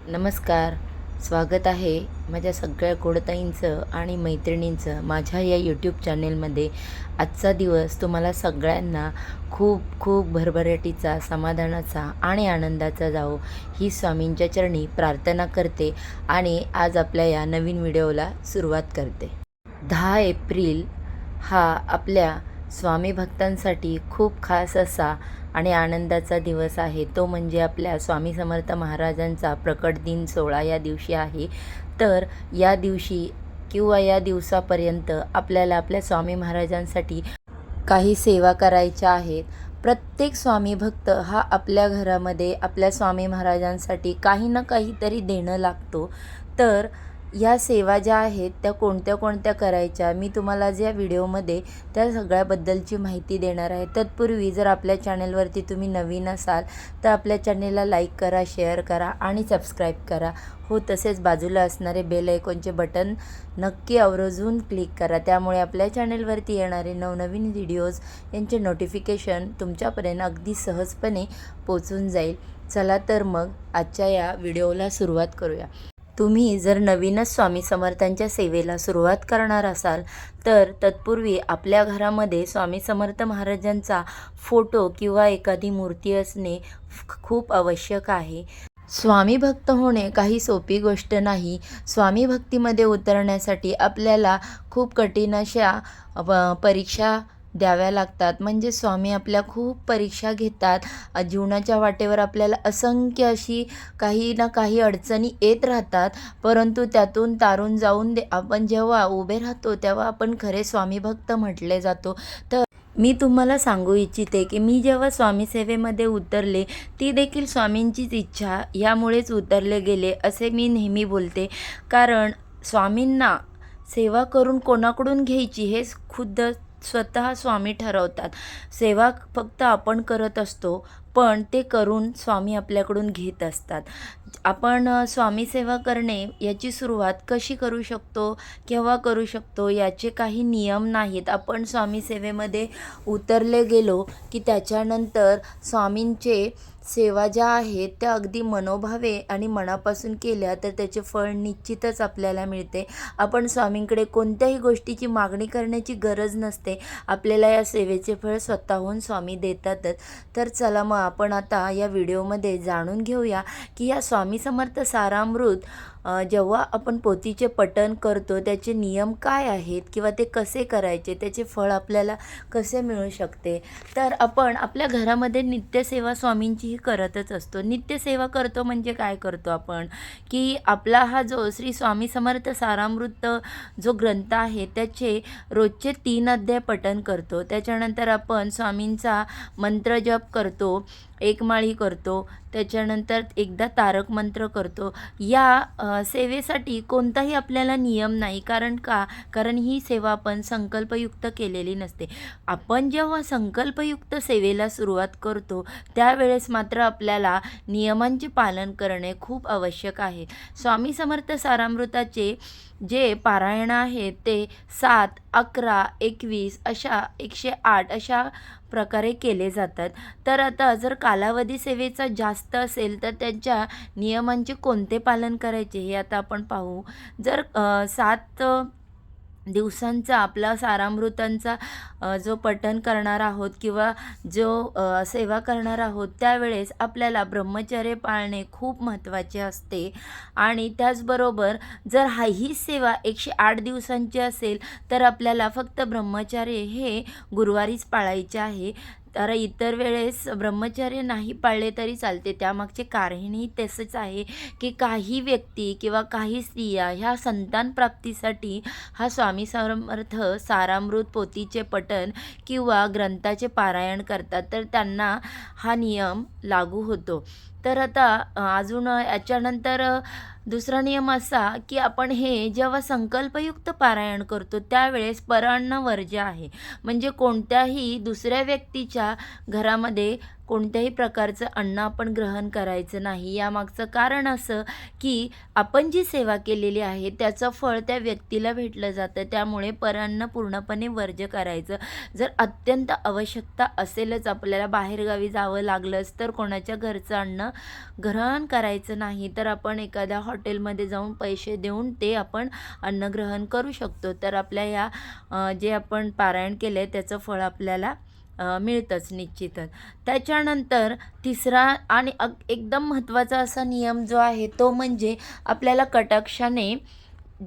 नमस्कार. स्वागत आहे माझ्या सगळ्या गोडताईंचं आणि मैत्रिणींचं माझ्या या यूट्यूब चॅनेलमध्ये. आजचा दिवस तुम्हाला सगळ्यांना खूप खूप भरभराटीचा, समाधानाचा आणि आनंदाचा जावो ही स्वामींच्या चरणी प्रार्थना करते आणि आज आपल्या या नवीन व्हिडिओला सुरुवात करते. 10 एप्रिल हा आपल्या स्वामी भक्तांसाठी खूप खास असा आणि आनंदाचा दिवस आहे. तो म्हणजे आपल्या स्वामी समर्थ महाराजांचा प्रकट दिन सोहळा या दिवशी आहे. तर या दिवशी किंवा या दिवसापर्यंत आपल्याला आपल्या स्वामी महाराजांसाठी काही सेवा करायच्या आहेत. प्रत्येक स्वामी भक्त हा आपल्या घरामध्ये आपल्या स्वामी महाराजांसाठी काही ना काहीतरी देणं लागतो. तर या सेवा ज्या आहेत त्या कोणत्या कोणत्या करायच्या मी तुम्हाला आज या व्हिडिओमध्ये त्या सगळ्याबद्दलची माहिती देणार आहे. तत्पूर्वी जर आपल्या चॅनलवरती तुम्ही नवीन असाल तर आपल्या चॅनेलला लाईक करा, शेअर करा आणि सबस्क्राईब करा. हो, तसेच बाजूला असणारे बेल आयकॉनचे बटन नक्की आवर्जून क्लिक करा. त्यामुळे आपल्या चॅनेलवरती येणारे नवनवीन व्हिडिओज यांचे नोटिफिकेशन तुमच्यापर्यंत अगदी सहजपणे पोचून जाईल. चला तर मग आजच्या या व्हिडिओला सुरुवात करूया. तुम्ही जर नवीनच स्वामी समर्थांच्या सेवेला सुरुवात करणार असाल तर तत्पूर्वी आपल्या घरामध्ये स्वामी समर्थ महाराजांचा फोटो किंवा एखादी मूर्ती असणे खूप आवश्यक आहे. स्वामी भक्त होणे काही सोपी गोष्ट नाही. स्वामी भक्तीमध्ये उतरण्यासाठी आपल्याला खूप कठीण अशा परीक्षा द्याव्या लागतात. म्हणजे स्वामी आपल्या खूप परीक्षा घेतात. जीवनाच्या वाटेवर आपल्याला असंख्य अशी काही ना काही अडचणी येत राहतात. परंतु त्यातून तारून जाऊन आपण जेव्हा उभे राहतो तेव्हा आपण खरे स्वामी भक्त म्हटले जातो. तर मी तुम्हाला सांगू इच्छिते की मी जेव्हा स्वामी सेवेमध्ये उतरले ती देखील स्वामींचीच इच्छा यामुळेच उतरले गेले असे मी नेहमी बोलते. कारण स्वामींना सेवा करून कोणाकडून घ्यायची हे खुद्द स्वतः स्वामी ठरवतात. सेवा फक्त आपण करत असतो, पण ते करून स्वामी आपल्याकडून घेत असतात. आपण स्वामी सेवा करणे याची सुरुवात कशी करू शकतो, केव्हा करू शकतो याचे काही नियम नाहीत. आपण स्वामी सेवेमध्ये उतरले गेलो की त्याच्यानंतर स्वामींचे सेवा ज्या आहेत त्या अगदी मनोभावे आणि मनापासून केल्या तर त्याचे फळ निश्चितच आपल्याला मिळते. आपण स्वामींकडे कोणत्याही गोष्टीची मागणी करण्याची गरज नसते. आपल्याला या सेवेचे फळ स्वतःहून स्वामी देतातच. तर चला मग आपण आता या व्हिडिओमध्ये जाणून घेऊया की या स्वामी समर्थ सारामृत जेव्हा आपण पोथीचे पठण करतो त्याचे नियम काय आहेत किंवा ते कसे करायचे, त्याचे फळ आपल्याला कसे मिळू शकते. तर आपण आपल्या घरामध्ये नित्यसेवा स्वामींचीही करतच असतो. नित्यसेवा करतो म्हणजे काय करतो आपण की आपला हा जो श्री स्वामी समर्थ सारामृत जो ग्रंथ आहे त्याचे रोजचे 3 अध्याय पठण करतो. त्याच्यानंतर आपण स्वामींचा मंत्र जप करतो, एकमाळी करतो, त्याच्यानंतर एकदा तारक मंत्र करतो. या सेवेसाठी कोणताही आपल्याला नियम नाही. कारण ही सेवा आपण संकल्पयुक्त केलेली नसते. आपण जेव्हा संकल्पयुक्त सेवेला सुरुवात करतो त्यावेळेस मात्र आपल्याला नियमांचे पालन करणे खूप आवश्यक आहे. स्वामी समर्थ सारामृताचे जे पारायण आहेत ते 7, 11, 21 अशा 108 अशा प्रकारे केले जातात. तर आता जर कालावधी सेवेचा जास्त असेल तर त्यांच्या नियमांचे कोणते पालन करायचे हे आता आपण पाहू. जर 7 दिवसांचा आपला सारामृतांचा जो पठण करणार आहोत किंवा जो सेवा करणार आहोत त्यावेळेस आपल्याला ब्रह्मचर्य पाळणे खूप महत्त्वाचे असते. आणि त्याचबरोबर जर ही सेवा 108 दिवसांची असेल तर आपल्याला फक्त ब्रह्मचर्य हे गुरुवारीच पाळायचे आहे. तर इतर वेळेस ब्रह्मचर्य नाही पाळले तरी चालते. त्यामागचे कारणही तसेच आहे की काही व्यक्ती किंवा काही स्त्रिया ह्या संतान प्राप्तीसाठी हा स्वामी समर्थ सारामृत पोथीचे पठण किंवा ग्रंथाचे पारायण करतात. तर त्यांना हा नियम लागू होतो. तर आता अजून याच्यानंतर दुसरा नियम असा की आपण हे जेव्हा संकल्पयुक्त पारायण करतो त्यावेळेस परअन्न वर्ज्य आहे. म्हणजे कोणत्याही दुसऱ्या व्यक्तीच्या घरामध्ये कोणत्याही प्रकारचं अन्न आपण ग्रहण करायचं नाही. यामागचं कारण असं की आपण जी सेवा केलेली आहे त्याचं फळ त्या व्यक्तीला भेटलं जातं. त्यामुळे परअन्न पूर्णपणे वर्ज्य करायचं. जर अत्यंत आवश्यकता असेलच, आपल्याला बाहेरगावी जावं लागलंच, तर कोणाच्या घरचं अन्न ग्रहण करायचं नाही. तर आपण एखाद्या हॉटेलमध्ये जाऊन पैसे देऊन ते आपण अन्न ग्रहण करू शकतो. तर आपल्या ह्या जे आपण पारायण केलं आहे त्याचं फळ आपल्याला मिळतंच निश्चितच. त्याच्यानंतर तिसरा आणि एकदम महत्त्वाचा असा नियम जो आहे तो म्हणजे आपल्याला कटाक्षाने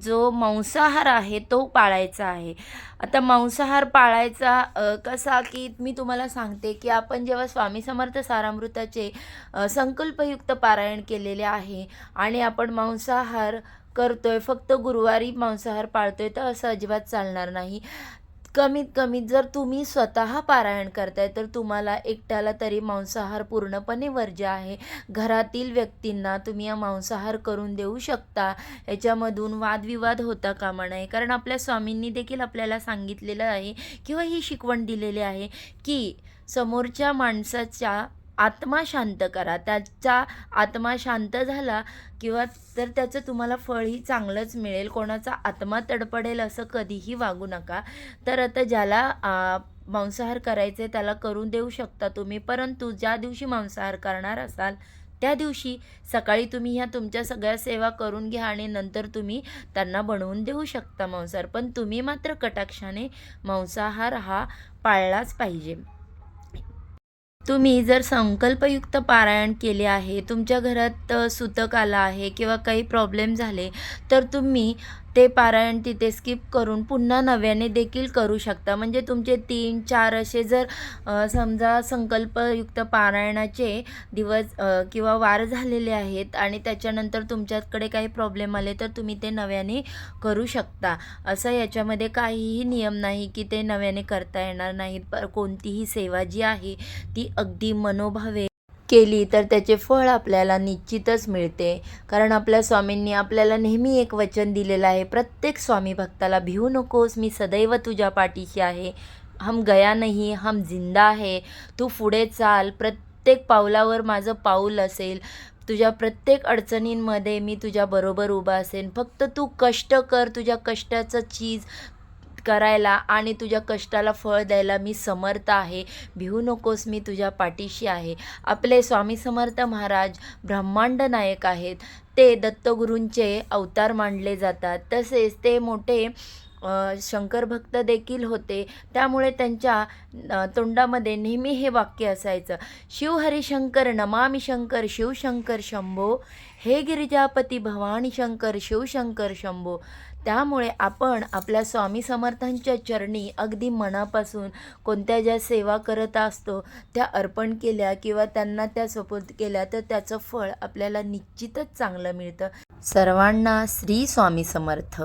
जो मांसाहार आहे तो पाळायचा आहे. आता मांसाहार पाळायचा कसा की मी तुम्हाला सांगते की आपण जेव्हा स्वामी समर्थ सारामृताचे संकल्पयुक्त पारायण केलेले आहे आणि आपण मांसाहार करतोय, फक्त गुरुवारी मांसाहार पाळतोय, तर असं अजिबात चालणार नाही. कमीत कमी जर तुम्ही स्वतः पारायण करताय तर तुम्हाला एकट्याला तरी मांसाहार पूर्णपणे वर्ज्य आहे. घरातील व्यक्तींना तुम्ही हा मांसाहार करून देऊ शकता. याच्यामधून वादविवाद होता कामा नये. कारण आपल्या स्वामींनी देखील आपल्याला सांगितलेलं आहे किंवा ही शिकवण दिलेली आहे की समोरच्या माणसाच्या आत्मा शांत करा. त्याचा आत्मा शांत झाला किंवा तर त्याचं तुम्हाला फळही चांगलंच मिळेल. कोणाचा आत्मा तडपडेल असं कधीही वागू नका. तर आता ज्याला मांसाहार करायचे त्याला करून देऊ शकता तुम्ही, परंतु ज्या दिवशी मांसाहार करणार असाल त्या दिवशी सकाळी तुम्ही ह्या तुमच्या सगळ्या सेवा करून घ्या आणि नंतर तुम्ही त्यांना बनवून देऊ शकता मांसाहार. पण तुम्ही मात्र कटाक्षाने मांसाहार हा पाळलाच पाहिजे. तुम्ही जर संकल्पयुक्त पारायण केले आहे, तुमच्या घरात सुतक आला आहे किंवा काही प्रॉब्लेम झाले, तर तुम्ही ते पारायण तिथे स्किप करून पुन्हा नव्याने देखील करू शकता. म्हणजे तुमचे 3-4 असे जर समजा संकल्पयुक्त पारायणाचे दिवस किंवा वार झालेले आहेत आणि त्याच्यानंतर तुमच्याकडे काही प्रॉब्लेम आले, तर तुम्ही ते नव्याने करू शकता. असं याच्यामध्ये काहीही नियम नाही की ते नव्याने करता येणार नाहीत. कोणतीही सेवा जी आहे ती अगदी मनोभावे केली तर त्याचे फळ आपल्याला निश्चितच मिळते. कारण आपल्या स्वामींनी आपल्याला नेहमी एक वचन दिलेलं आहे, प्रत्येक स्वामी भक्ताला, भिवू नकोस, मी सदैव तुझ्या पाठीशी आहे. हम गया नहीं, हम जिंदा है. तू पुढे चाल, प्रत्येक पावलावर माझं पाऊल असेल. तुझ्या प्रत्येक अडचणींमध्ये मी तुझ्याबरोबर उभा असेन. फक्त तू कष्ट कर, तुझ्या कष्टाचं चीज करायला आणि तुझ्या कष्टाला फळ द्यायला मी समर्थ आहे. भिवू नकोस, मी तुझ्या पाठीशी आहे. आपले स्वामी समर्थ महाराज ब्रह्मांड नायक आहेत. ते दत्तगुरूंचे अवतार मानले जातात. तसेच ते मोठे शंकर भक्त देखील होते. त्यामुळे त्यांच्या तोंडामध्ये नेहमी हे वाक्य असायचं, शिव हरिशंकर नमामि शंकर, शिवशंकर शंभो, हे गिरिजापती भवानी शंकर, शिवशंकर शंभो. त्यामुळे आपण आपल्या स्वामी समर्थांच्या चरणी अगदी मनापासून कोणत्या ज्या सेवा करत असतो त्या अर्पण केल्या किंवा त्यांना त्या सुपूर्द केल्या तर त्याचं फळ आपल्याला निश्चितच चांगलं मिळतं. सर्वांना श्री स्वामी समर्थ.